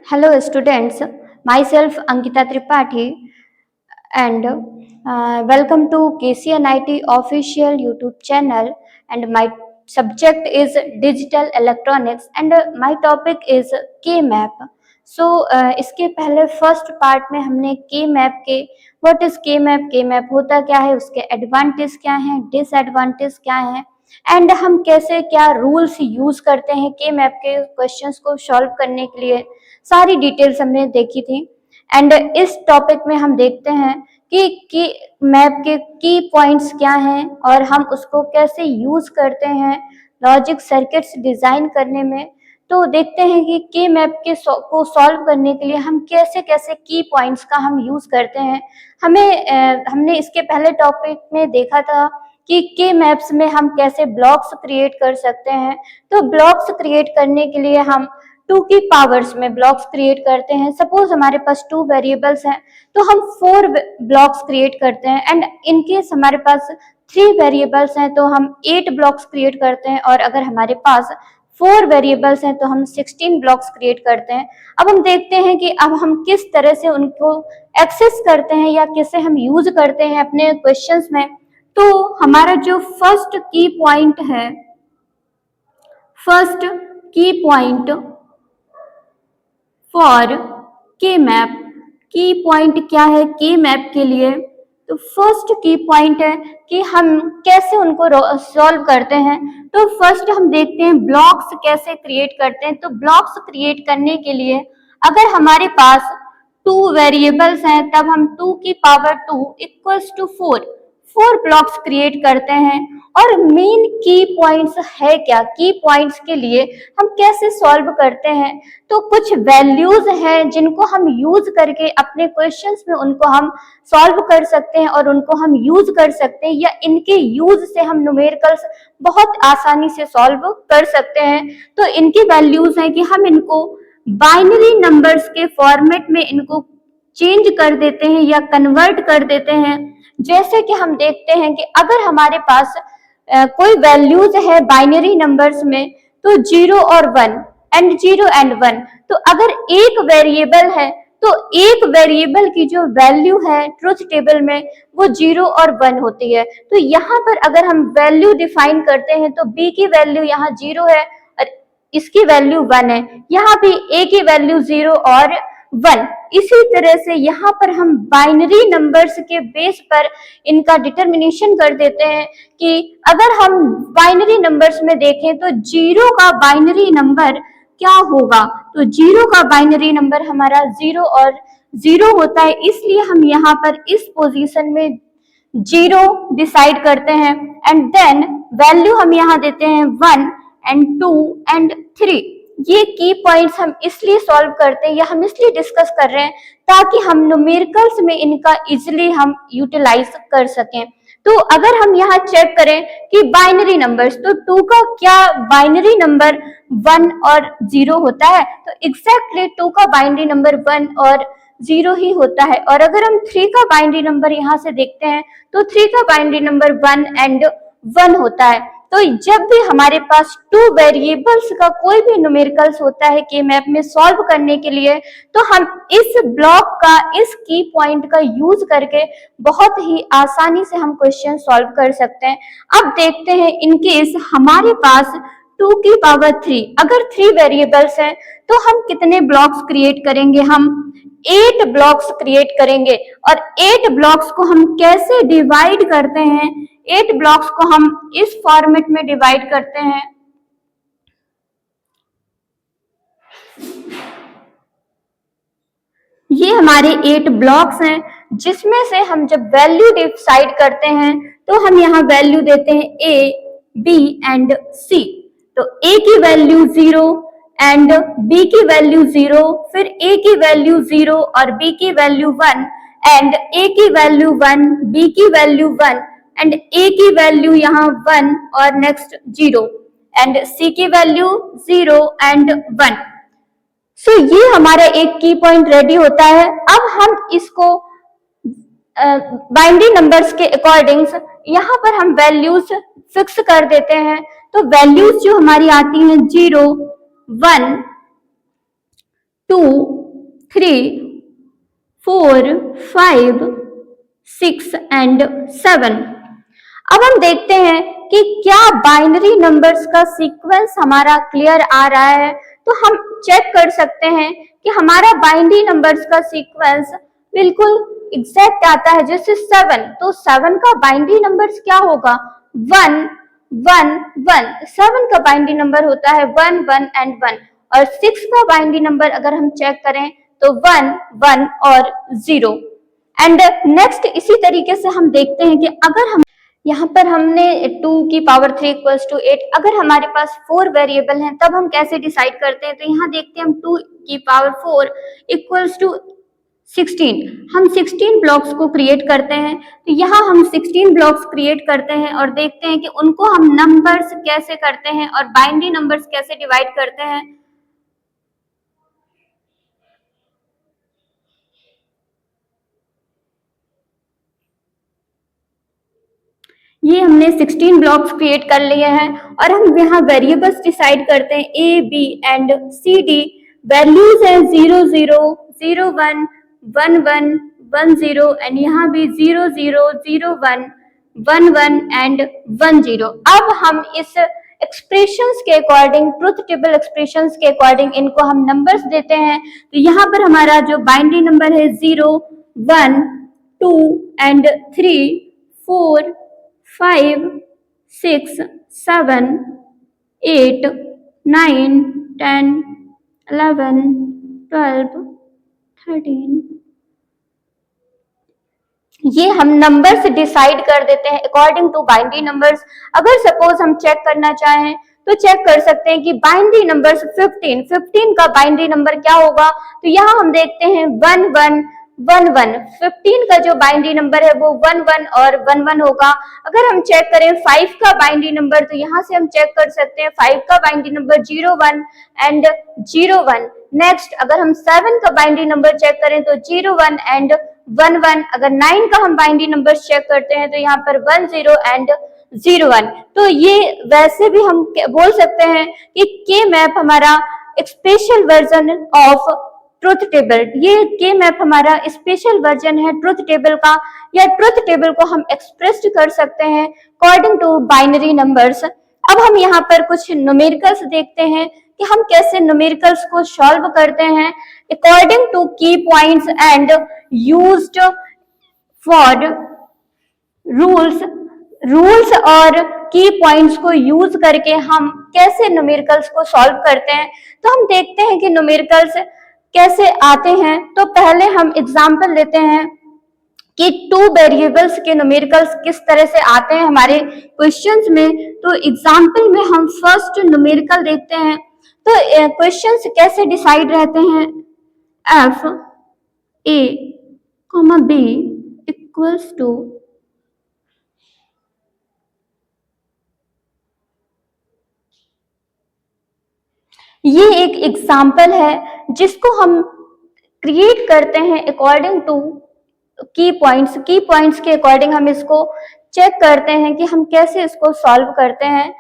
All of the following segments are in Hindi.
Hello students, myself Ankita Tripathi and welcome to KCNIT official YouTube channel and my subject is digital electronics and my topic is K-map. इसके पहले फर्स्ट पार्ट में हमने K-map के व्हाट इज K-map होता क्या है, उसके एडवांटेज क्या हैं, डिसएडवांटेज क्या हैं एंड हम कैसे क्या रूल्स यूज करते हैं K-map के क्वेश्चंस को सॉल्व करने के लिए, सारी डिटेल्स हमने देखी थी। एंड इस टॉपिक में हम देखते हैं कि मैप के की पॉइंट्स क्या हैं और हम उसको कैसे यूज करते हैं लॉजिक सर्किट्स डिजाइन करने में। तो देखते हैं कि के मैप के को सॉल्व करने के लिए हम कैसे कैसे की पॉइंट्स का हम यूज करते हैं। हमने इसके पहले टॉपिक में देखा था कि के मैप्स में हम कैसे ब्लॉक्स क्रिएट कर सकते हैं। तो ब्लॉक्स क्रिएट करने के लिए हम 2 की पावर्स में ब्लॉक्स क्रिएट करते हैं। सपोज हमारे पास 2 वेरिएबल्स हैं तो हम 4 ब्लॉक्स क्रिएट करते हैं एंड इन केस हमारे पास 3 वेरिएबल्स हैं तो हम 8 ब्लॉक्स क्रिएट करते हैं और अगर हमारे पास 4 वेरिएबल्स हैं तो हम 16 ब्लॉक्स क्रिएट करते हैं। अब हम देखते हैं कि अब हम किस तरह से उनको एक्सेस करते हैं या कैसे हम यूज करते हैं अपने क्वेश्चंस में। तो हमारा जो फर्स्ट की पॉइंट है, फर्स्ट की पॉइंट फॉर के मैप, की पॉइंट क्या है के मैप के लिए? तो फर्स्ट की पॉइंट है कि हम कैसे उनको सॉल्व करते हैं। तो फर्स्ट हम देखते हैं ब्लॉक्स कैसे क्रिएट करते हैं। तो ब्लॉक्स क्रिएट करने के लिए अगर हमारे पास 2 वेरिएबल्स हैं तब हम 2 की power 2 equals to 4 blocks create करते हैं। और मेन की पॉइंट्स है क्या, की पॉइंट्स के लिए हम कैसे सॉल्व करते हैं। तो कुछ वैल्यूज हैं जिनको हम यूज करके अपने क्वेश्चंस में उनको हम सॉल्व कर सकते हैं और उनको हम यूज कर सकते हैं या इनके यूज से हम न्यूमेरिकल्स बहुत आसानी से सॉल्व कर सकते हैं। तो इनकी वैल्यूज हैं कि हम इनको बाइनरी नंबर्स के फॉर्मेट में इनको चेंज कर देते हैं या कन्वर्ट कर देते हैं। जैसे कि हम देखते हैं कि अगर हमारे पास कोई वैल्यूज है बाइनरी नंबर्स में तो 0 और 1 एंड 0 एंड 1। तो अगर एक वेरिएबल है तो एक वेरिएबल की जो वैल्यू है ट्रुथ टेबल में वो 0 और 1 होती है। तो यहाँ पर अगर हम वैल्यू डिफाइन करते हैं तो b की वैल्यू यहाँ 0 है और इसकी वैल्यू 1 है, यहाँ भी a की वैल्यू 0 और 1। इसी तरह से यहाँ पर हम बाइनरी नंबर्स के बेस पर इनका डिटर्मिनेशन कर देते हैं कि अगर हम बाइनरी नंबर्स में देखें तो 0 का बाइनरी नंबर क्या होगा। तो 0 का बाइनरी नंबर हमारा 0 और 0 होता है, इसलिए हम यहाँ पर इस पोजीशन में 0 डिसाइड करते हैं एंड देन वैल्यू हम यहाँ देते हैं 1 एंड 2 एंड 3। ये की पॉइंट्स हम इसलिए सॉल्व करते हैं या हम इसलिए डिस्कस कर रहे हैं ताकि हम न्यूमेरिकल्स में इनका इजिली हम यूटिलाइज कर सकें। तो अगर हम यहाँ चेक करें कि बाइनरी नंबर्स, तो 2 का क्या बाइनरी नंबर 1 और 0 होता है, तो एग्जैक्टली 2 का बाइनरी नंबर 1 और 0 ही होता है। और अगर हम 3 का बाइनरी नंबर यहाँ से देखते हैं तो 3 का बाइनरी नंबर 1 एंड 1 होता है। तो जब भी हमारे पास 2 वेरिएबल्स का कोई भी न्यूमेरिकल्स होता है के मैप में सॉल्व करने के लिए तो हम इस ब्लॉक का, इस की पॉइंट का यूज करके बहुत ही आसानी से हम क्वेश्चन सॉल्व कर सकते हैं। अब देखते हैं इन केस हमारे पास 2 की पावर 3, अगर 3 वेरिएबल्स हैं तो हम कितने ब्लॉक्स क्रिएट करेंगे, हम 8 ब्लॉक्स क्रिएट करेंगे। और 8 ब्लॉक्स को हम कैसे डिवाइड करते हैं, 8 ब्लॉक्स को हम इस फॉर्मेट में डिवाइड करते हैं। ये हमारे 8 ब्लॉक्स हैं जिसमें से हम जब वैल्यू डिसाइड करते हैं तो हम यहाँ वैल्यू देते हैं a, b एंड c। तो a की वैल्यू 0 एंड b की वैल्यू 0, फिर a की वैल्यू 0 और b की वैल्यू 1 एंड a की वैल्यू 1, b की वैल्यू 1 एंड a की वैल्यू यहाँ 1 और नेक्स्ट 0 एंड c की वैल्यू 0 एंड 1। सो ये हमारा एक की पॉइंट रेडी होता है। अब हम इसको बाइनरी नंबर्स के अकॉर्डिंग यहाँ पर हम वैल्यूज फिक्स कर देते हैं। तो वैल्यूज जो हमारी आती हैं 0, 1, 2 3, 4, 5, 6 एंड 7। अब हम देखते हैं कि क्या बाइनरी नंबर्स का सीक्वेंस हमारा क्लियर आ रहा है। तो हम चेक कर सकते हैं कि हमारा बाइनरी नंबर्स का सीक्वेंस बिल्कुल एग्जैक्ट आता है। जैसे 7, तो 7 का बाइनरी नंबर्स क्या होगा? 1 1 1। 7 का बाइनरी नंबर होता है 1 1 एंड 1। और 6 का बाइनरी नंबर अगर हम चेक करें तो 1 1 और 0। एंड नेक्स्ट इसी तरीके से हम देखते हैं कि अगर हम यहाँ पर हमने 2 की पावर 3 इक्वल्स टू 8, अगर हमारे पास 4 वेरिएबल हैं तब हम कैसे डिसाइड करते हैं? तो यहाँ देखते हैं हम 2 की पावर 4 इक्वल्स टू 16। हम 16 ब्लॉक्स को क्रिएट करते हैं। तो यहाँ हम 16 ब्लॉक्स क्रिएट करते हैं और देखते हैं कि उनको हम नंबर्स कैसे करते हैं और बाइनरी नंबर्स कैसे डिवाइड करते हैं। ये हमने 16 ब्लॉक्स क्रिएट कर लिए हैं और हम यहाँ वेरिएबल्स डिसाइड करते हैं A, B and C, D। Values हैं 0 0 0 1 1 1 1 0 एंड यहाँ भी 0 0 0 1 1 1 एंड 1 0। अब हम इस एक्सप्रेशंस के अकॉर्डिंग, ट्रुथ टेबल एक्सप्रेशंस के अकॉर्डिंग इनको हम नंबर्स देते हैं। तो यहाँ पर हमारा जो बाइनरी नंबर है 0 1 2 एंड 3 4 5 6 7 8 9 10 11 12 13। ये हम नंबर्स डिसाइड कर देते हैं अकॉर्डिंग टू बाइनरी नंबर्स। अगर सपोज हम चेक करना चाहें तो चेक कर सकते हैं कि बाइनरी नंबर्स 15 का बाइनरी नंबर क्या होगा। तो यहाँ हम देखते हैं 1 1 1 1। 15 का जो बाइनरी नंबर है वो 1 1 और 1 1 होगा। अगर हम चेक करें 5 का बाइनरी नंबर, तो यहाँ से हम चेक कर सकते हैं 5 का बाइनरी नंबर 0 1 एंड 0 1। नेक्स्ट अगर हम 7 का बाइनरी नंबर चेक करें तो 0 1 एंड 1 1। अगर 9 का हम बाइनरी नंबर चेक करते हैं तो यहाँ पर 1 0 एंड 0 1। तो ये वैसे भी हम बोल सकते हैं कि के मैप हमारा एक special version of truth table. ये के मैप हमारा स्पेशल वर्जन है ट्रुथ टेबल का, या ट्रुथ टेबल को हम एक्सप्रेस कर सकते हैं अकॉर्डिंग टू बाइनरी नंबर्स। अब हम यहाँ पर कुछ न्यूमेरिकल्स देखते हैं कि हम कैसे न्यूमेरिकल्स को सॉल्व करते हैं अकॉर्डिंग टू की points and used for rules और की पॉइंट्स को यूज करके हम कैसे न्यूमेरिकल्स को सॉल्व करते हैं। तो हम देखते हैं कि न्यूमेरिकल्स कैसे आते हैं। तो पहले हम एग्जांपल लेते हैं कि 2 वेरिएबल्स के न्यूमेरिकल्स किस तरह से आते हैं हमारे क्वेश्चंस में। तो एग्जांपल में हम फर्स्ट न्यूमेरिकल देखते हैं। तो क्वेश्चंस कैसे डिसाइड रहते हैं? f a, b equals to ये एक एग्जाम्पल है जिसको हम क्रिएट करते हैं अकॉर्डिंग टू की पॉइंट्स के अकॉर्डिंग हम इसको चेक करते हैं कि हम कैसे इसको सॉल्व करते हैं।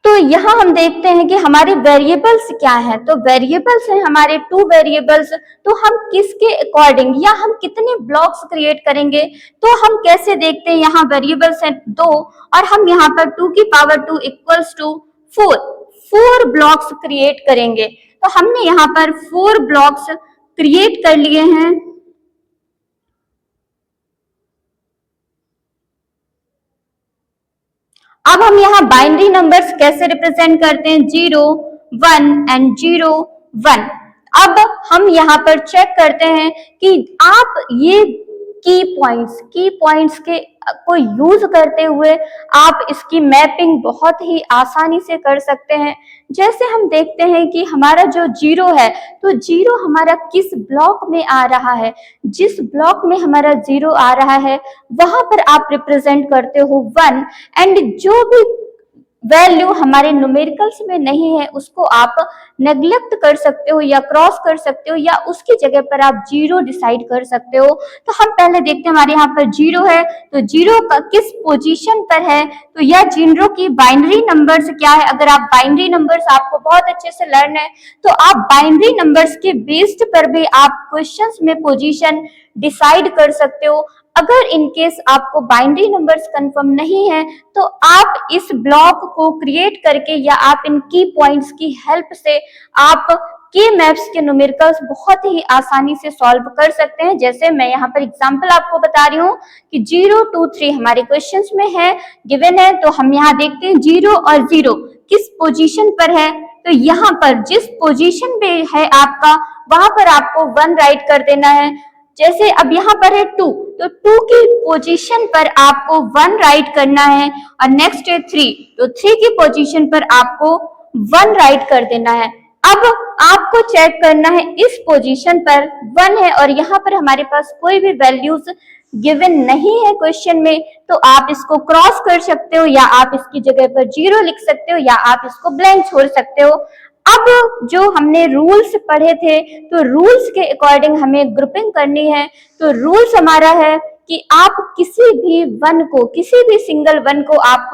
तो यहाँ हम देखते हैं कि हमारे वेरिएबल्स क्या हैं। तो वेरिएबल्स हैं हमारे 2 वेरिएबल्स। तो हम किसके अकॉर्डिंग या हम कितने ब्लॉक्स क्रिएट करेंगे, तो हम कैसे देखते हैं। यहाँ वेरिएबल्स हैं 2 और हम यहाँ पर 2 की power 2 equals to 4 blocks create करेंगे। तो हमने यहाँ पर 4 ब्लॉक्स क्रिएट कर लिए हैं। अब हम यहाँ बाइनरी नंबर्स कैसे रिप्रेजेंट करते हैं? 0 1 एंड 0 1। अब हम यहाँ पर चेक करते हैं कि आप ये की पॉइंट्स के को यूज करते हुए आप इसकी मैपिंग बहुत ही आसानी से कर सकते हैं। जैसे हम देखते हैं कि हमारा जो 0 है, तो 0 हमारा किस ब्लॉक में आ रहा है। जिस ब्लॉक में हमारा 0 आ रहा है वहां पर आप रिप्रेजेंट करते हो 1 एंड जो भी वैल्यू हमारे न्यूमेरिकल्स में नहीं है उसको आप नेग्लेक्ट कर सकते हो या क्रॉस कर सकते हो या उसकी जगह पर आप जीरो डिसाइड कर सकते हो। तो हम पहले देखते हैं हमारे यहाँ पर जीरो है, तो जीरो का किस पोजीशन पर है, तो यह जीरो की बाइनरी नंबर्स क्या है। अगर आप बाइनरी नंबर्स आपको बहुत अच्छे से लर्न है तो आप बाइनरी नंबर्स के बेस्ड पर भी आप क्वेश्चंस में पोजीशन डिसाइड कर सकते हो। अगर इनकेस आपको बाइनरी नंबर्स कंफर्म नहीं है तो आप इस ब्लॉक को क्रिएट करके या आप इन की पॉइंट्स की हेल्प से आप के मैप्स के न्यूमेरिकल्स बहुत ही आसानी से सॉल्व कर सकते हैं। जैसे मैं यहाँ पर एग्जांपल आपको बता रही हूँ कि 0 2 3 हमारे क्वेश्चंस में है, गिवन है, तो हम यहाँ देखते हैं 0 और 0 किस पोजीशन पर है। तो यहाँ पर जिस पोजीशन पे है आपका वहां पर आपको 1 राइट कर देना है। जैसे अब यहाँ पर है 2, तो 2 की पोजीशन पर आपको 1 राइट करना है और नेक्स्ट है 3, तो 3 की पोजीशन पर आपको 1 राइट कर देना है। अब आपको चेक करना है इस पोजीशन पर 1 है और यहाँ पर हमारे पास कोई भी वैल्यूज गिवन नहीं है क्वेश्चन में, तो आप इसको क्रॉस कर सकते हो या आप इसकी जगह पर 0 लिख सकते हो या आप इसको ब्लैंक छोड़ सकते हो। अब जो हमने रूल्स पढ़े थे तो रूल्स के अकॉर्डिंग हमें ग्रुपिंग करनी है। तो रूल्स हमारा है कि आप किसी भी वन को, किसी भी सिंगल वन को आप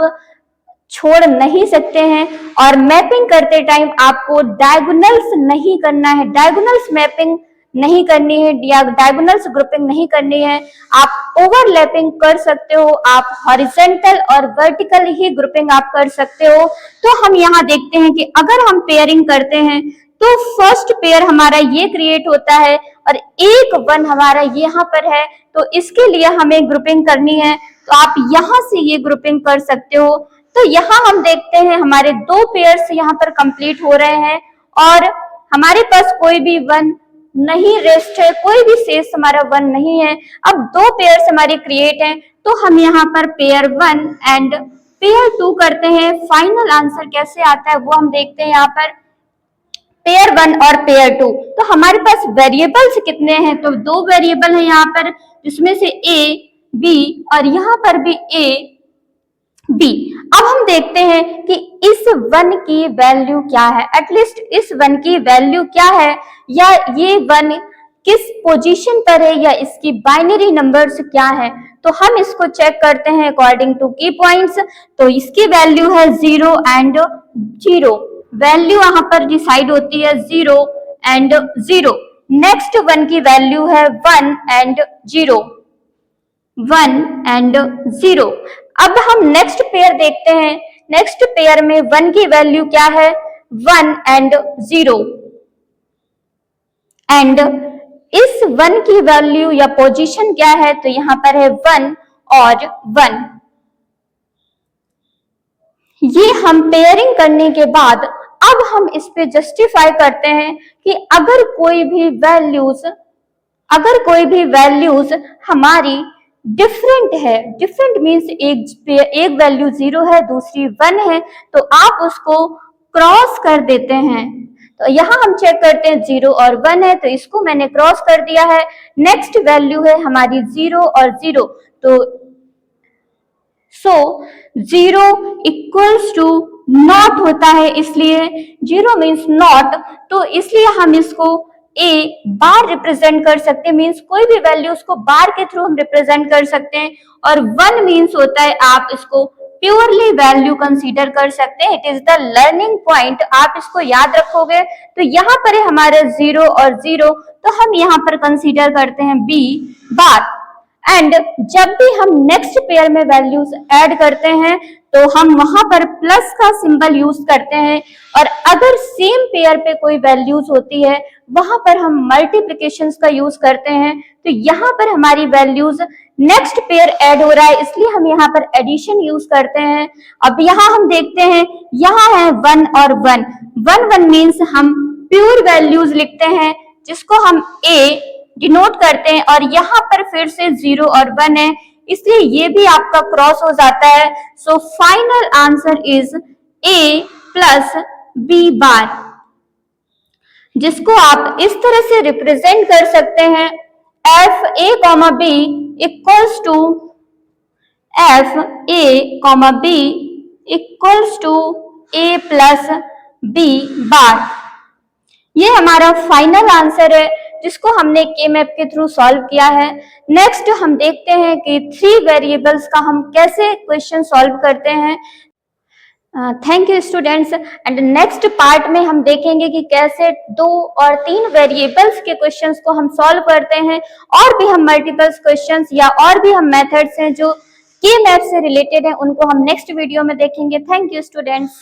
छोड़ नहीं सकते हैं और मैपिंग करते टाइम आपको डायगोनल्स नहीं करना है, डायगोनल्स मैपिंग नहीं करनी है या डायगोनल्स ग्रुपिंग नहीं करनी है। आप ओवरलैपिंग कर सकते हो, आप हॉरिजॉन्टल और वर्टिकल ही ग्रुपिंग आप कर सकते हो। तो हम यहाँ देखते हैं कि अगर हम पेयरिंग करते हैं तो फर्स्ट पेयर हमारा ये क्रिएट होता है और एक वन हमारा यहाँ पर है, तो इसके लिए हमें ग्रुपिंग करनी है। तो आप यहाँ से ये ग्रुपिंग कर सकते हो। तो यहाँ हम देखते हैं हमारे 2 पेयर्स यहाँ पर कंप्लीट हो रहे हैं और हमारे पास कोई भी वन नहीं रेस्ट है, कोई भी शेष हमारा वन नहीं है। अब 2 पेयर्स हमारे क्रिएट हैं, तो हम यहाँ पर पेयर 1 एंड पेयर 2 करते हैं। फाइनल आंसर कैसे आता है वो हम देखते हैं। यहाँ पर पेयर 1 और पेयर 2, तो हमारे पास वेरिएबल्स कितने हैं, तो 2 वेरिएबल है यहाँ पर, जिसमें से A B और यहाँ पर भी A B। अब हम देखते हैं कि इस वन की वैल्यू क्या है, एटलीस्ट इस वन की वैल्यू क्या है या ये वन किस पोजीशन पर है या इसकी बाइनरी नंबर्स क्या है। तो हम इसको चेक करते हैं अकॉर्डिंग टू की पॉइंट्स। तो इसकी वैल्यू है 0 एंड 0, वैल्यू यहाँ पर डिसाइड होती है 0 एंड 0। नेक्स्ट वन की वैल्यू है 1 एंड 0, 1 एंड 0। अब हम नेक्स्ट पेयर देखते हैं। नेक्स्ट पेयर में 1 की वैल्यू क्या है, 1 एंड 0 एंड इस 1 की वैल्यू या पोजीशन क्या है, तो यहाँ पर है 1 और 1। ये हम पेयरिंग करने के बाद अब हम इस पे जस्टिफाई करते हैं कि अगर कोई भी वैल्यूज हमारी डिफरेंट है, डिफरेंट मीन्स एक वैल्यू 0 है दूसरी 1 है, तो आप उसको क्रॉस कर देते हैं। तो यहाँ हम चेक करते हैं 0 और 1 है, तो इसको मैंने क्रॉस कर दिया है। नेक्स्ट वैल्यू है हमारी 0 और 0, तो 0 इक्वल्स टू नॉट होता है, इसलिए 0 मीन्स नॉट, तो इसलिए हम इसको A बार रिप्रेजेंट कर सकते हैं, मीन्स कोई भी वैल्यू उसको बार के थ्रू हम रिप्रेजेंट कर सकते हैं। और 1 मीन्स होता है आप इसको प्योरली वैल्यू कंसीडर कर सकते हैं। It is the learning point, आप इसको याद रखोगे। तो यहाँ पर है हमारे 0 और 0, तो हम यहाँ पर कंसीडर करते हैं B बार। एंड जब भी हम नेक्स्ट पेयर में वैल्यूज ऐड करते हैं तो हम वहां पर प्लस का सिंबल यूज करते हैं, और अगर सेम पेयर पे कोई वैल्यूज होती है वहां पर हम मल्टीप्लिकेशंस का यूज करते हैं। तो यहाँ पर हमारी वैल्यूज नेक्स्ट पेयर ऐड हो रहा है, इसलिए हम यहाँ पर एडिशन यूज करते हैं। अब यहाँ हम देखते हैं, यहाँ है 1 और 1, 1 मीन्स हम प्योर वैल्यूज लिखते हैं जिसको हम A डिनोट करते हैं, और यहाँ पर फिर से 0 और 1 है, इसलिए ये भी आपका क्रॉस हो जाता है। So final answer is A plus B बार, जिसको आप इस तरह से रिप्रेजेंट कर सकते हैं, FA, B equals to FA, B equals to A plus B bar. ये हमारा फाइनल आंसर है जिसको हमने के मैप के थ्रू सॉल्व किया है। नेक्स्ट हम देखते हैं कि 3 वेरिएबल्स का हम कैसे क्वेश्चन सॉल्व करते हैं। Thank you students. And next part में हम देखेंगे कि कैसे 2 और 3 वेरिएबल्स के क्वेश्चंस को हम सॉल्व करते हैं, और भी हम मल्टीपल्स क्वेश्चंस या और भी हम मेथड्स हैं जो के मैप से रिलेटेड है, उनको हम नेक्स्ट वीडियो में देखेंगे। Thank you students.